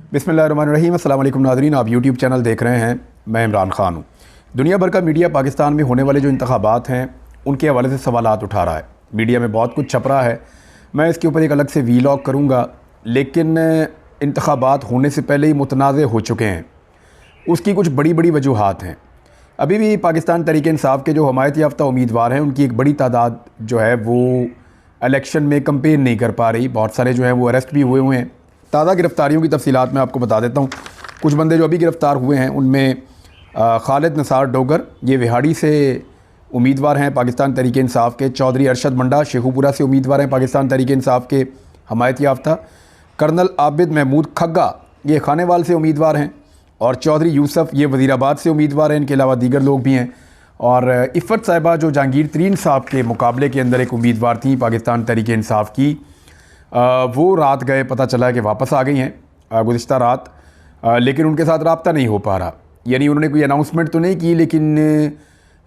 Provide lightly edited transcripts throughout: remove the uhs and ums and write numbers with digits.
बिस्मिल्लाहिर्रहमानिर्रहीम। अस्सलाम वालेकुम नाज़रीन, आप यूट्यूब चैनल देख रहे हैं। मैं इमरान ख़ान हूँ। दुनिया भर का मीडिया पाकिस्तान में होने वाले जो इंतखाबात हैं उनके हवाले से सवालात उठा रहा है। मीडिया में बहुत कुछ छप रहा है। मैं इसके ऊपर एक अलग से वीलॉग करूँगा, लेकिन इंतखाबात होने से पहले ही मुतनाज़ हो चुके हैं। उसकी कुछ बड़ी बड़ी वजूहात हैं। अभी भी पाकिस्तान तहरीक इंसाफ के जो हमायत याफ्ता उम्मीदवार हैं उनकी एक बड़ी तादाद जो है वो इलेक्शन में कंपेन नहीं कर पा रही। बहुत सारे जो हैं वो अरेस्ट भी हुए हैं। ताज़ा गिरफ़्तारियों की तफसीलात मैं आपको बता देता हूँ। कुछ बंदे जो अभी गिरफ़्तार हुए हैं उनमें खालिद निसार डोगर, ये विहाड़ी से उम्मीदवार हैं पाकिस्तान तहरीक इंसाफ के। चौधरी अरशद मंडा शेखुपुरा से उम्मीदवार हैं पाकिस्तान तहरीक इंसाफ के हमायत याफ्ता। कर्नल आबिद महमूद खग्गा ये खानेवाल से उम्मीदवार हैं, और चौधरी यूसुफ ये वज़ीराबाद से उम्मीदवार हैं। इनके अलावा दीगर लोग भी हैं। और इफ़त साहिबा जो जहांगीर तरीन साहब के मुकाबले के अंदर एक उम्मीदवार थी पाकिस्तान तहरीक इंसाफ की, वो रात गए, पता चला कि वापस आ गई हैं गुज़िश्ता रात, लेकिन उनके साथ रब्ता नहीं हो पा रहा। यानी उन्होंने कोई अनाउंसमेंट तो नहीं की, लेकिन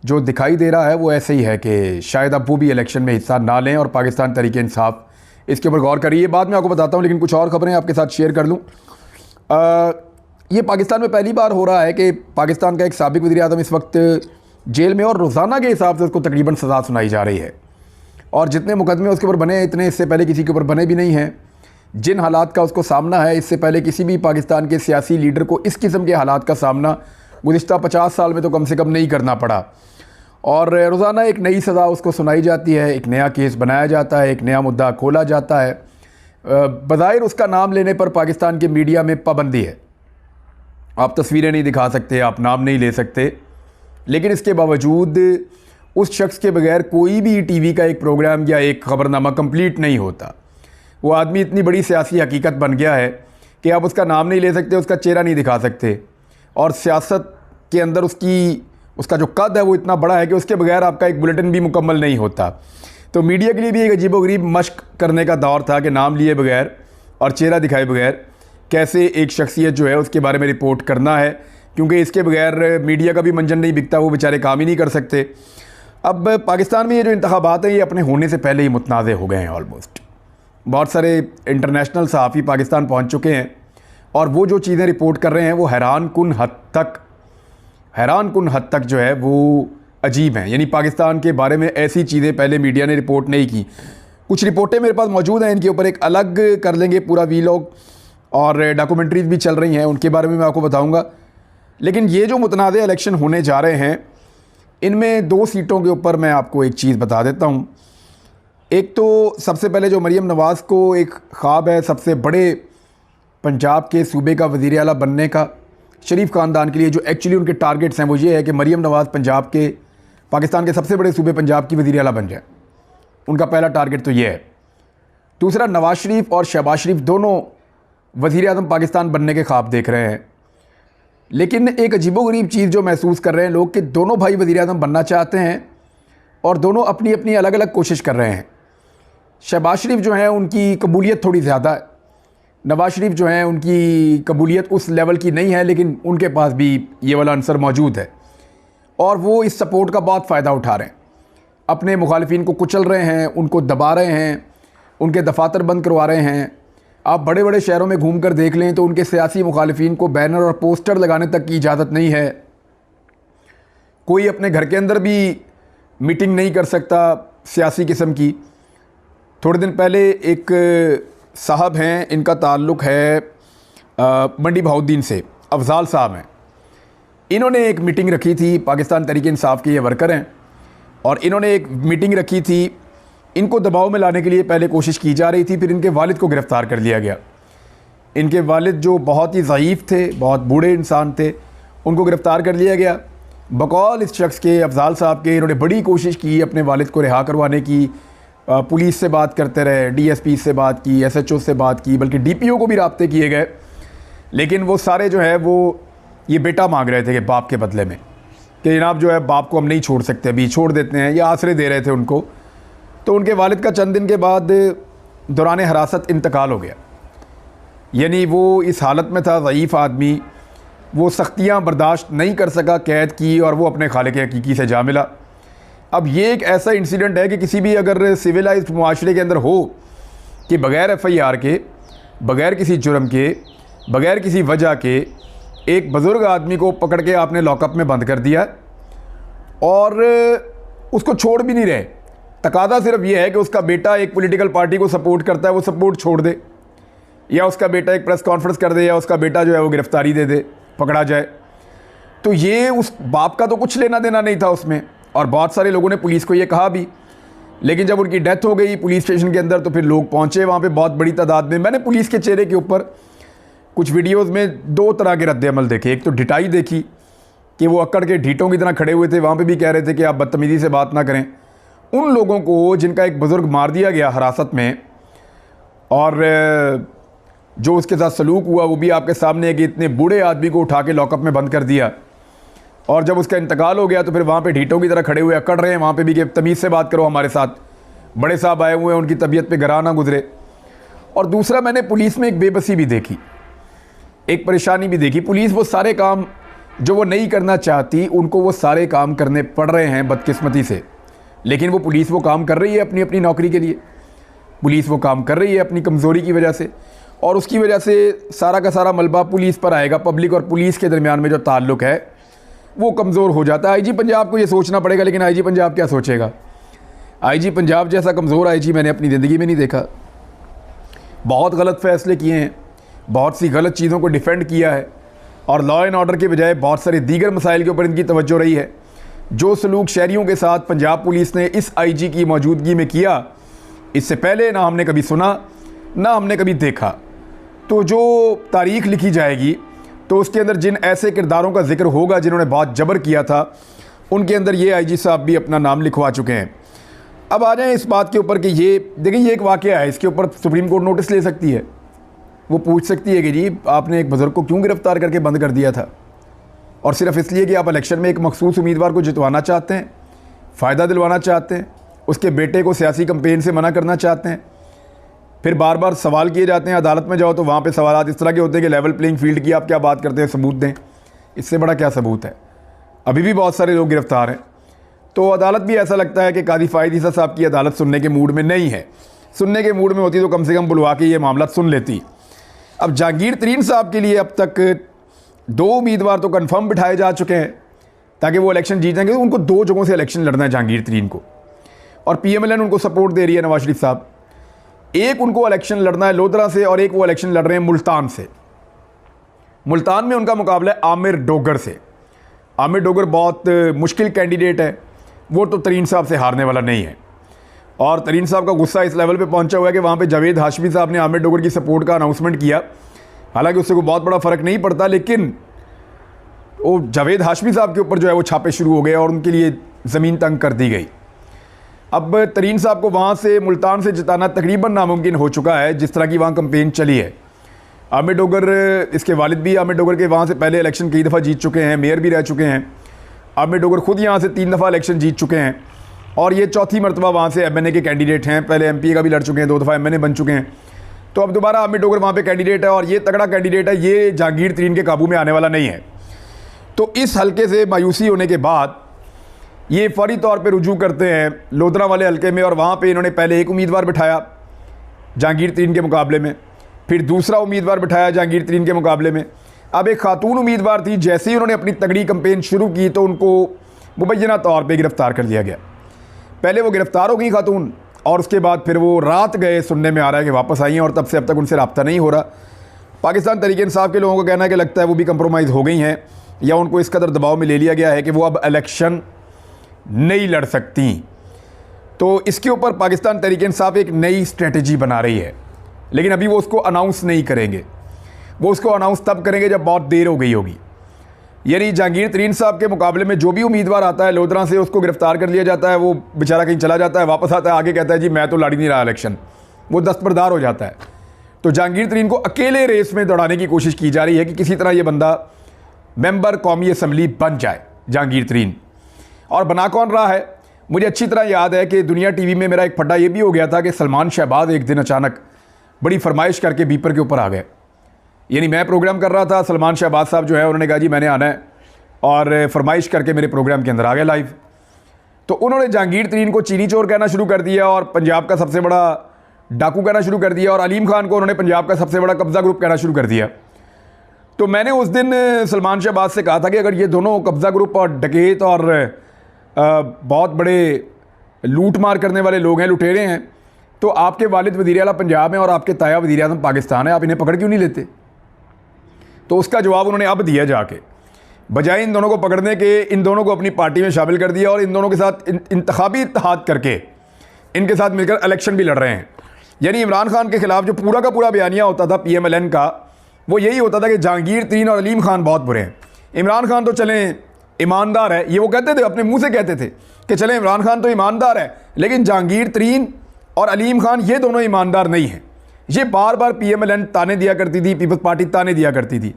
जो दिखाई दे रहा है वो ऐसे ही है कि शायद अब वो भी इलेक्शन में हिस्सा ना लें और पाकिस्तान तहरीक इंसाफ इसके ऊपर गौर करिए। बाद में आपको बताता हूँ, लेकिन कुछ और ख़बरें आपके साथ शेयर कर लूँ। ये पाकिस्तान में पहली बार हो रहा है कि पाकिस्तान का एक साबिक़ वज़ीर-ए-आज़म इस वक्त जेल में, और रोज़ाना के हिसाब से उसको तकरीबन सज़ा सुनाई जा रही है। और जितने मुकदमे उसके ऊपर बने हैं इतने इससे पहले किसी के ऊपर बने भी नहीं हैं। जिन हालात का उसको सामना है, इससे पहले किसी भी पाकिस्तान के सियासी लीडर को इस किस्म के हालात का सामना गुज़िश्ता 50 साल में तो कम से कम नहीं करना पड़ा। और रोज़ाना एक नई सज़ा उसको सुनाई जाती है, एक नया केस बनाया जाता है, एक नया मुद्दा खोला जाता है। बज़ाहिर उसका नाम लेने पर पाकिस्तान के मीडिया में पाबंदी है। आप तस्वीरें नहीं दिखा सकते, आप नाम नहीं ले सकते, लेकिन इसके बावजूद उस शख्स के बगैर कोई भी टीवी का एक प्रोग्राम या एक ख़बरनामा कंप्लीट नहीं होता। वो आदमी इतनी बड़ी सियासी हकीकत बन गया है कि आप उसका नाम नहीं ले सकते, उसका चेहरा नहीं दिखा सकते, और सियासत के अंदर उसका जो कद है वो इतना बड़ा है कि उसके बगैर आपका एक बुलेटिन भी मुकम्मल नहीं होता। तो मीडिया के लिए भी एक अजीबोगरीब मश्क करने का दौर था कि नाम लिए बगैर और चेहरा दिखाए बगैर कैसे एक शख्सियत जो है उसके बारे में रिपोर्ट करना है, क्योंकि इसके बगैर मीडिया का भी मंजन नहीं बिकता, वो बेचारे काम ही नहीं कर सकते। अब पाकिस्तान में ये जो इंतखाबात हैं ये अपने होने से पहले ही मुतनाज़ हो गए हैं ऑलमोस्ट। बहुत सारे इंटरनेशनल सहाफ़ी पाकिस्तान पहुंच चुके हैं, और वो जो चीज़ें रिपोर्ट कर रहे हैं वो हैरान कुन हद तक जो है वो अजीब हैं। यानी पाकिस्तान के बारे में ऐसी चीज़ें पहले मीडिया ने रिपोर्ट नहीं की। कुछ रिपोर्टें मेरे पास मौजूद हैं, इनके ऊपर एक अलग कर लेंगे पूरा वीलॉग, और डॉक्यूमेंट्रीज़ भी चल रही हैं, उनके बारे में मैं आपको बताऊँगा। लेकिन ये जो मुतनाज़ इलेक्शन होने जा रहे हैं, इनमें 2 सीटों के ऊपर मैं आपको एक चीज़ बता देता हूँ। एक तो सबसे पहले जो मरीम नवाज़ को एक ख्वाब है सबसे बड़े पंजाब के सूबे का वज़ीर आला बनने का, शरीफ ख़ानदान के लिए जो एक्चुअली उनके टारगेट्स हैं वो ये है कि मरीम नवाज़ पाकिस्तान के सबसे बड़े सूबे पंजाब की वज़ीर आला बन जाए। उनका पहला टारगेट तो ये है। दूसरा, नवाज़ शरीफ और शहबाज शरीफ दोनों वज़ीर आज़म पाकिस्तान बनने के ख्वाब देख रहे हैं। लेकिन एक अजीबोगरीब चीज़ जो महसूस कर रहे हैं लोग कि दोनों भाई वज़ीर आज़म बनना चाहते हैं, और दोनों अपनी अपनी अलग अलग कोशिश कर रहे हैं। शहबाज शरीफ जो हैं उनकी कबूलियत थोड़ी ज़्यादा है, नवाज़ शरीफ जो हैं उनकी कबूलियत उस लेवल की नहीं है, लेकिन उनके पास भी ये वाला अंसर मौजूद है, और वो इस सपोर्ट का बहुत फ़ायदा उठा रहे हैं। अपने मुखालिफिन को कुचल रहे हैं, उनको दबा रहे हैं, उनके दफातर बंद करवा रहे हैं। आप बड़े बड़े शहरों में घूम कर देख लें तो उनके सियासी मुखालिफिन को बैनर और पोस्टर लगाने तक की इजाज़त नहीं है। कोई अपने घर के अंदर भी मीटिंग नहीं कर सकता सियासी किस्म की। थोड़े दिन पहले एक साहब हैं, इनका ताल्लुक़ है मंडी बहाउद्दीन से, अफजाल साहब हैं। इन्होंने एक मीटिंग रखी थी, पाकिस्तान तहरीक इंसाफ के ये वर्कर हैं, और इन्होंने एक मीटिंग रखी थी। इनको दबाव में लाने के लिए पहले कोशिश की जा रही थी, फिर इनके वालिद को गिरफ़्तार कर लिया गया। इनके वालिद जो बहुत ही ज़ईफ़ थे, बहुत बूढ़े इंसान थे, उनको गिरफ़्तार कर लिया गया। बकौल इस शख्स के, अफजाल साहब के, इन्होंने बड़ी कोशिश की अपने वालिद को रिहा करवाने की। पुलिस से बात करते रहे, DSP से बात की, SHO से बात की, बल्कि DPO को भी राब्ते किए गए, लेकिन वो सारे जो है वो ये बेटा मांग रहे थे कि बाप के बदले में, कि जनाब जो है बाप को हम नहीं छोड़ सकते, अभी छोड़ देते हैं, या आसरे दे रहे थे उनको। तो उनके वालिद का चंद दिन के बाद दौरान हिरासत इंतकाल हो गया। यानी वो इस हालत में था, ज़ईफ़ आदमी, वो सख्तियाँ बर्दाश्त नहीं कर सका, कैद की, और वो अपने खालिक हकीकी से जा मिला। अब ये एक ऐसा इंसिडेंट है कि किसी भी अगर सिविलाइज्ड मुआशरे के अंदर हो कि बग़ैर FIR के, बग़ैर किसी जुर्म के बगैर किसी वजह के एक बुज़ुर्ग आदमी को पकड़ के आपने लॉकअप में बंद कर दिया और उसको छोड़ भी नहीं रहे। तकादा सिर्फ ये है कि उसका बेटा एक पॉलिटिकल पार्टी को सपोर्ट करता है, वो सपोर्ट छोड़ दे, या उसका बेटा एक प्रेस कॉन्फ्रेंस कर दे, या उसका बेटा जो है वो गिरफ्तारी दे दे, पकड़ा जाए। तो ये उस बाप का तो कुछ लेना देना नहीं था उसमें, और बहुत सारे लोगों ने पुलिस को ये कहा भी। लेकिन जब उनकी डेथ हो गई पुलिस स्टेशन के अंदर तो फिर लोग पहुंचे वहाँ पे बहुत बड़ी तादाद में। मैंने पुलिस के चेहरे के ऊपर कुछ वीडियोस में दो तरह के रद्द-ए-अमल देखे। एक तो ढिठाई देखी कि वो अक्कड़ के ढीठों की तरह खड़े हुए थे, वहाँ पे भी कह रहे थे कि आप बदतमीज़ी से बात ना करें। उन लोगों को जिनका एक बुज़ुर्ग मार दिया गया हिरासत में, और जो उसके साथ सलूक हुआ वो भी आपके सामने है कि इतने बूढ़े आदमी को उठा के लॉकअप में बंद कर दिया, और जब उसका इंतकाल हो गया तो फिर वहाँ पे ढीठों की तरह खड़े हुए अकड़ रहे हैं वहाँ पे भी कि तमीज़ से बात करो हमारे साथ, बड़े साहब आए हुए हैं, उनकी तबीयत पे गरा ना गुजरे। और दूसरा मैंने पुलिस में एक बेबसी भी देखी, एक परेशानी भी देखी। पुलिस वो सारे काम जो वो नहीं करना चाहती उनको वो सारे काम करने पड़ रहे हैं बदकिस्मती से, लेकिन वो पुलिस वो काम कर रही है अपनी अपनी नौकरी के लिए, पुलिस वो काम कर रही है अपनी कमज़ोरी की वजह से, और उसकी वजह से सारा का सारा मलबा पुलिस पर आएगा। पब्लिक और पुलिस के दरमियान में जो ताल्लुक़ है वो कमज़ोर हो जाता है। आईजी पंजाब को ये सोचना पड़ेगा, लेकिन आईजी पंजाब क्या सोचेगा? आईजी पंजाब जैसा कमज़ोर आईजी मैंने अपनी ज़िंदगी में नहीं देखा। बहुत गलत फ़ैसले किए हैं, बहुत सी गलत चीज़ों को डिफेंड किया है, और लॉ एंड ऑर्डर के बजाय बहुत सारे दीगर मसाइल के ऊपर इनकी तवज्जो रही है। जो सलूक शहरियों के साथ पंजाब पुलिस ने इस आईजी की मौजूदगी में किया, इससे पहले ना हमने कभी सुना ना हमने कभी देखा। तो जो तारीख़ लिखी जाएगी तो उसके अंदर जिन ऐसे किरदारों का जिक्र होगा जिन्होंने बहुत जबर किया था, उनके अंदर ये आईजी साहब भी अपना नाम लिखवा चुके हैं। अब आ जाएं इस बात के ऊपर कि ये देखिए, ये एक वाक़या है, इसके ऊपर सुप्रीम कोर्ट नोटिस ले सकती है। वो पूछ सकती है कि जी आपने एक बुज़ुर्ग को क्यों गिरफ़्तार करके बंद कर दिया था, और सिर्फ इसलिए कि आप इलेक्शन में एक मखसूस उम्मीदवार को जितवाना चाहते हैं, फ़ायदा दिलवाना चाहते हैं, उसके बेटे को सियासी कैंपेन से मना करना चाहते हैं। फिर बार बार सवाल किए जाते हैं, अदालत में जाओ तो वहाँ पे सवालात इस तरह के होते हैं कि लेवल प्लेइंग फील्ड की आप क्या बात करते हैं, सबूत दें। इससे बड़ा क्या सबूत है? अभी भी बहुत सारे लोग गिरफ़्तार हैं। तो अदालत भी ऐसा लगता है कि कादी फ़ायद ईसा साहब की अदालत सुनने के मूड में नहीं है। सुनने के मूड में होती तो कम से कम बुलवा के ये मामला सुन लेती। अब जहांगीर तरीन साहब के लिए अब तक 2 उम्मीदवार तो कन्फर्म बिठाए जा चुके हैं ताकि वो इलेक्शन जीत जाएंगे। उनको 2 जगहों से इलेक्शन लड़ना है जहांगीर तरीन को, और PMLN उनको सपोर्ट दे रही है, नवाज शरीफ साहब। एक उनको इलेक्शन लड़ना है लोधरा से, और एक वो इलेक्शन लड़ रहे हैं मुल्तान से। मुल्तान में उनका मुकाबला है आमिर डोगर से। आमिर डोगर बहुत मुश्किल कैंडिडेट है, वो तो तरीन साहब से हारने वाला नहीं है। और तरीन साहब का गुस्सा इस लेवल पे पहुंचा हुआ है कि वहाँ पे जावेद हाशमी साहब ने आमिर डोगर की सपोर्ट का अनाउंसमेंट किया। हालांकि उससे कोई बहुत बड़ा फ़र्क नहीं पड़ता, लेकिन वो जावेद हाशमी साहब के ऊपर जो है वो छापे शुरू हो गए और उनके लिए ज़मीन तंग कर दी गई। अब तरीन साहब को वहाँ से मुल्तान से जिताना तकरीबन नामुमकिन हो चुका है, जिस तरह की वहाँ कंपेन चली है। आमिर डोगर, इसके वालिद भी आमिर डोगर के वहाँ से पहले इलेक्शन कई दफ़ा जीत चुके हैं, मेयर भी रह चुके हैं। आमिर डोगर ख़ुद यहाँ से 3 दफ़ा इलेक्शन जीत चुके हैं, और ये चौथी मरतबा वहाँ से MNA के कैंडिडेट हैं। पहले MP का भी लड़ चुके हैं, 2 दफ़ा MNA बन चुके हैं। तो अब दोबारा आमिर डोगर वहाँ पे कैंडिडेट है, और ये तगड़ा कैंडिडेट है, ये जहांगीर तरीन के काबू में आने वाला नहीं है। तो इस हल्के से मायूसी होने के बाद ये फौरी तौर पे रुजू करते हैं लोधरा वाले हल्के में, और वहाँ पे इन्होंने पहले एक उम्मीदवार बिठाया जहांगीर तरीन के मुकाबले में, फिर दूसरा उम्मीदवार बिठाया जहांगीर तरीन के मुकाबले में। अब एक खातून उम्मीदवार थी, जैसे ही उन्होंने अपनी तगड़ी कंपेन शुरू की तो उनको मुबैना तौर पर गिरफ़्तार कर लिया गया। पहले वो गिरफ़्तार हो गई खातून, और उसके बाद फिर वो रात गए, सुनने में आ रहा है कि वापस आई हैं, और तब से अब तक उनसे रब्ता नहीं हो रहा। पाकिस्तान तहरीक इंसाफ के लोगों को कहना है कि लगता है वो भी कंप्रोमाइज़ हो गई हैं, या उनको इस कदर दबाव में ले लिया गया है कि वो अब इलेक्शन नहीं लड़ सकती। तो इसके ऊपर पाकिस्तान तहरीक इंसाफ एक नई स्ट्रेटजी बना रही है, लेकिन अभी वो उसको अनाउंस नहीं करेंगे। वो उसको अनाउंस तब करेंगे जब बहुत देर हो गई होगी। यानी जहांगीर तरीन साहब के मुकाबले में जो भी उम्मीदवार आता है लोधरा से, उसको गिरफ़्तार कर लिया जाता है, वो बेचारा कहीं चला जाता है, वापस आता है, आगे कहता है जी मैं तो लड़ नहीं रहा इलेक्शन, वो दस्तबरदार हो जाता है। तो जहांगीर तरीन को अकेले रेस में दौड़ाने की कोशिश की जा रही है कि किसी तरह ये बंदा मेंबर कौमी असम्बली बन जाए, जहांगीर तरीन। और बना कौन रहा है? मुझे अच्छी तरह याद है कि दुनिया TV में मेरा एक फड्डा ये भी हो गया था कि सलमान शहबाज एक दिन अचानक बड़ी फरमाइश करके बीपर के ऊपर आ गए। यानी मैं प्रोग्राम कर रहा था, सलमान शहबाज साहब जो है उन्होंने कहा जी मैंने आना है, और फरमाइश करके मेरे प्रोग्राम के अंदर आ गए लाइव। तो उन्होंने जहांगीर तरीन को चीनी चोर कहना शुरू कर दिया, और पंजाब का सबसे बड़ा डाकू कहना शुरू कर दिया, और अलीम खान को उन्होंने पंजाब का सबसे बड़ा कब्ज़ा ग्रुप कहना शुरू कर दिया। तो मैंने उस दिन सलमान शहबाज से कहा था कि अगर ये दोनों कब्ज़ा ग्रुप और डकैत और बहुत बड़े लूट मार करने वाले लोग हैं, लुटेरे हैं, तो आपके वालिद वज़ीर आला पंजाब हैं और आपके ताया वज़ीर आज़म पाकिस्तान है, आप इन्हें पकड़ क्यों नहीं लेते? तो उसका जवाब उन्होंने अब दिया जाके, बजाय इन दोनों को पकड़ने के इन दोनों को अपनी पार्टी में शामिल कर दिया और इन दोनों के साथ इंतखाबी इत्तेहाद करके इनके साथ मिलकर इलेक्शन भी लड़ रहे हैं। यानी इमरान खान के ख़िलाफ़ जो पूरा का पूरा बयानिया होता था PMLN का, वो यही होता था कि जहांगीर तरीन और अलीम खान बहुत बुरे हैं। इमरान खान तो चलें ईमानदार है, ये वो कहते थे, अपने मुंह से कहते थे कि चलें इमरान खान तो ईमानदार है, लेकिन जहांगीर तरीन और अलीम खान ये दोनों ईमानदार नहीं हैं। ये बार बार PMLN ताने दिया करती थी, पीपल्स पार्टी ताने दिया करती थी।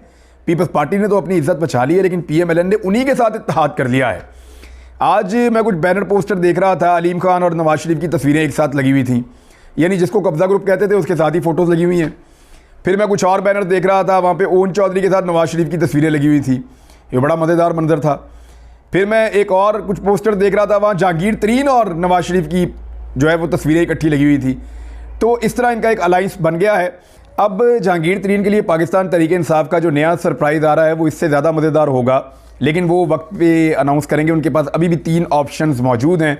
पीपल्स पार्टी ने तो अपनी इज्जत बचा ली है, लेकिन PMLN ने उन्हीं के साथ इत्तेहाद कर लिया है। आज मैं कुछ बैनर पोस्टर देख रहा था, अलीम खान और नवाज शरीफ की तस्वीरें एक साथ लगी हुई थी, यानी जिसको कब्ज़ा ग्रुप कहते थे उसके साथ ही फ़ोटोज़ लगी हुई हैं। फिर मैं कुछ और बैनर देख रहा था, वहाँ पे ओन चौधरी के साथ नवाज शरीफ की तस्वीरें लगी हुई थी, ये बड़ा मज़ेदार मंजर था। फिर मैं एक और कुछ पोस्टर देख रहा था, वहाँ जहांगीर तरीन और नवाज शरीफ की जो है वो तस्वीरें इकट्ठी लगी हुई थी। तो इस तरह इनका एक अलाइंस बन गया है। अब जहांगीर तरीन के लिए पाकिस्तान तहरीक-ए-इंसाफ का जो नया सरप्राइज़ आ रहा है वो इससे ज़्यादा मज़ेदार होगा, लेकिन वो वक्त पे अनाउंस करेंगे। उनके पास अभी भी 3 ऑप्शंस मौजूद हैं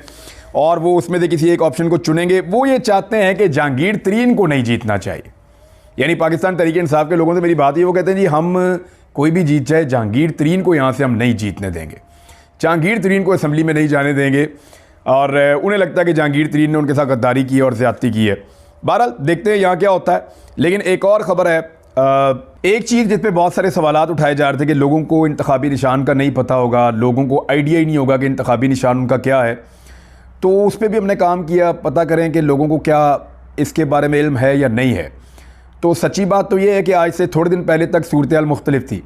और वो उसमें से किसी एक ऑप्शन को चुनेंगे। वो ये चाहते हैं कि जहांगीर तरीन को नहीं जीतना चाहिए। यानी पाकिस्तान तहरीक-ए-इंसाफ के लोगों से मेरी बात ये, वो कहते हैं जी हम कोई भी जीत जाए, जहांगीर तरीन को यहाँ से हम नहीं जीतने देंगे, जहांगीर तरीन को असम्बली में नहीं जाने देंगे। और उन्हें लगता है कि जहांगीर तरीन ने उनके साथ गद्दारी की और ज़्यादती की है। बहरहाल देखते हैं यहाँ क्या होता है। लेकिन एक और ख़बर है, एक चीज़ जिस पे बहुत सारे सवालात उठाए जा रहे थे कि लोगों को इंतखाबी निशान का नहीं पता होगा, लोगों को आइडिया ही नहीं होगा कि इंतखाबी निशान उनका क्या है, तो उस पर भी हमने काम किया, पता करें कि लोगों को क्या इसके बारे में इल्म है या नहीं है। तो सच्ची बात तो ये है कि आज से थोड़े दिन पहले तक सूरत हाल मुख्तलिफ थी।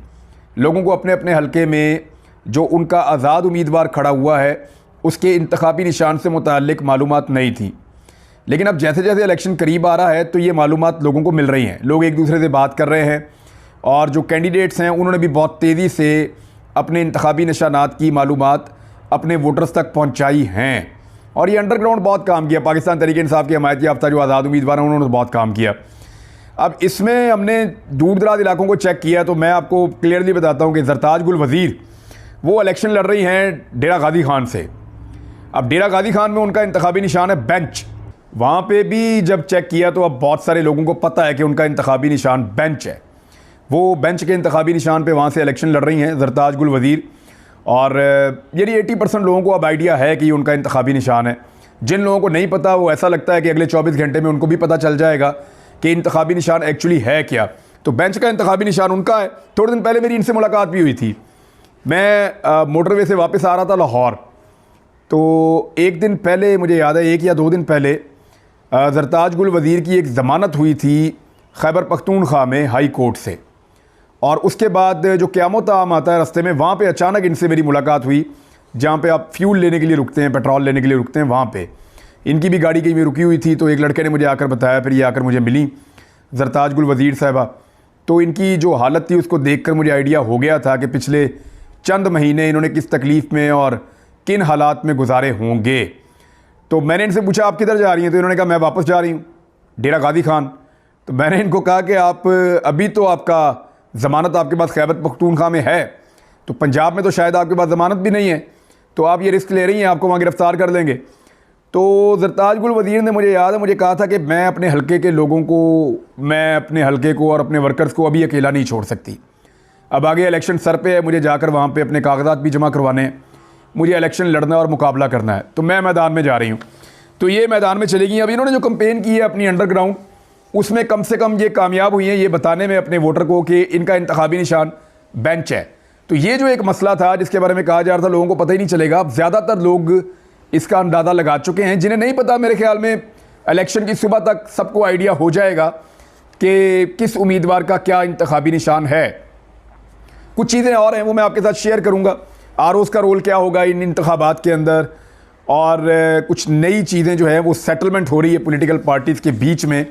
लोगों को अपने अपने हलके में जो उनका आज़ाद उम्मीदवार खड़ा हुआ है उसके इंतखाबी निशान से मुताल्लिक मालूमात नहीं थी। लेकिन अब जैसे जैसे इलेक्शन करीब आ रहा है तो ये मालूमात लोगों को मिल रही हैं, लोग एक दूसरे से बात कर रहे हैं और जो कैंडिडेट्स हैं उन्होंने भी बहुत तेज़ी से अपने इंतखाबी निशानात की मालूमात अपने वोटर्स तक पहुँचाई हैं। और ये अंडरग्राउंड बहुत काम किया। पाकिस्तान तहरीक-ए-इंसाफ के हमायत याफ्ता जो आज़ाद उम्मीदवार हैं उन्होंने तो बहुत काम किया। अब इसमें हमने दूर दराज इलाकों को चेक किया तो मैं आपको क्लियरली बताता हूँ कि ज़रताज गुल वज़ीर वो इलेक्शन लड़ रही हैं डेरा गाजी खान से। अब डेरा गाजी खान में उनका इंतखाबी निशान है बेंच। वहाँ पे भी जब चेक किया तो अब बहुत सारे लोगों को पता है कि उनका इंतखाबी निशान बेंच है। वो बेंच के इंतखाबी निशान पे वहाँ से इलेक्शन लड़ रही हैं ज़रताज गुल वज़ीर। और यानी 80% लोगों को अब आइडिया है कि उनका इंतखाबी निशान है। जिन लोगों को नहीं पता वो ऐसा लगता है कि अगले 24 घंटे में उनको भी पता चल जाएगा कि इंतखाबी निशान एक्चुअली है क्या। तो बेंच का इंतखाबी निशान उनका है। थोड़े दिन पहले मेरी इनसे मुलाकात भी हुई थी। मैं मोटरवे से वापस आ रहा था लाहौर, तो एक दिन पहले मुझे याद है, 1 या 2 दिन पहले ज़रताज गुल वज़ीर की एक ज़मानत हुई थी खैबर पख्तूनख्वा में हाई कोर्ट से। और उसके बाद जो क़यामत आम आता है रास्ते में, वहाँ पे अचानक इनसे मेरी मुलाकात हुई, जहाँ पे आप फ्यूल लेने के लिए रुकते हैं, पेट्रोल लेने के लिए रुकते हैं, वहाँ पे इनकी भी गाड़ी कहीं में रुकी हुई थी। तो एक लड़के ने मुझे आकर बताया, फिर ये आकर मुझे मिली ज़रताज गुल वज़ीर साहिबा। तो इनकी जो हालत थी उसको देखकर मुझे आइडिया हो गया था कि पिछले चंद महीने इन्होंने किस तकलीफ़ में और किन हालात में गुजारे होंगे। तो मैंने इनसे पूछा आप किधर जा रही हैं? तो इन्होंने कहा मैं वापस जा रही हूँ डेरा गाजी खान। तो मैंने इनको कहा कि आप अभी तो आपका ज़मानत आपके पास खैबर पख्तूनख्वा में है, तो पंजाब में तो शायद आपके पास ज़मानत भी नहीं है, तो आप ये रिस्क ले रही हैं, आपको वहाँ गिरफ़्तार कर लेंगे। तो ज़रताज गुल वज़ीर ने, मुझे याद है, मुझे कहा था कि मैं अपने हलके के लोगों को, मैं अपने हलके को और अपने वर्कर्स को अभी अकेला नहीं छोड़ सकती। अब आगे इलेक्शन सर पे है, मुझे जाकर वहाँ पे अपने कागजात भी जमा करवाने हैं, मुझे इलेक्शन लड़ना और मुकाबला करना है, तो मैं मैदान में जा रही हूँ। तो ये मैदान में चलेगी। अब इन्होंने जो कंपेन की है अपनी अंडरग्राउंड, उसमें कम से कम ये कामयाब हुई हैं ये बताने में अपने वोटर को कि इनका इंतखाबी निशान बेंच है। तो ये जो एक मसला था जिसके बारे में कहा जा रहा था लोगों को पता ही नहीं चलेगा, अब ज़्यादातर लोग इसका अंदाज़ा लगा चुके हैं। जिन्हें नहीं पता, मेरे ख्याल में इलेक्शन की सुबह तक सबको आइडिया हो जाएगा कि किस उम्मीदवार का क्या इंतखाबी निशान है। कुछ चीज़ें और हैं वो मैं आपके साथ शेयर करूँगा, आरओज़ का रोल क्या होगा इन इंतखाबात के अंदर, और कुछ नई चीज़ें जो है वो सेटलमेंट हो रही है पॉलिटिकल पार्टीज़ के बीच में,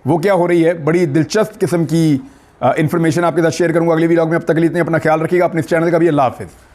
वो क्या हो रही है। बड़ी दिलचस्प किस्म की इन्फॉर्मेशन आपके साथ शेयर करूँगा अगले वीडियो में। अब तक के लिए इतने, अपना ख्याल रखिएगा, अपने इस चैनल का भी। अल्लाह हाफ़िज़।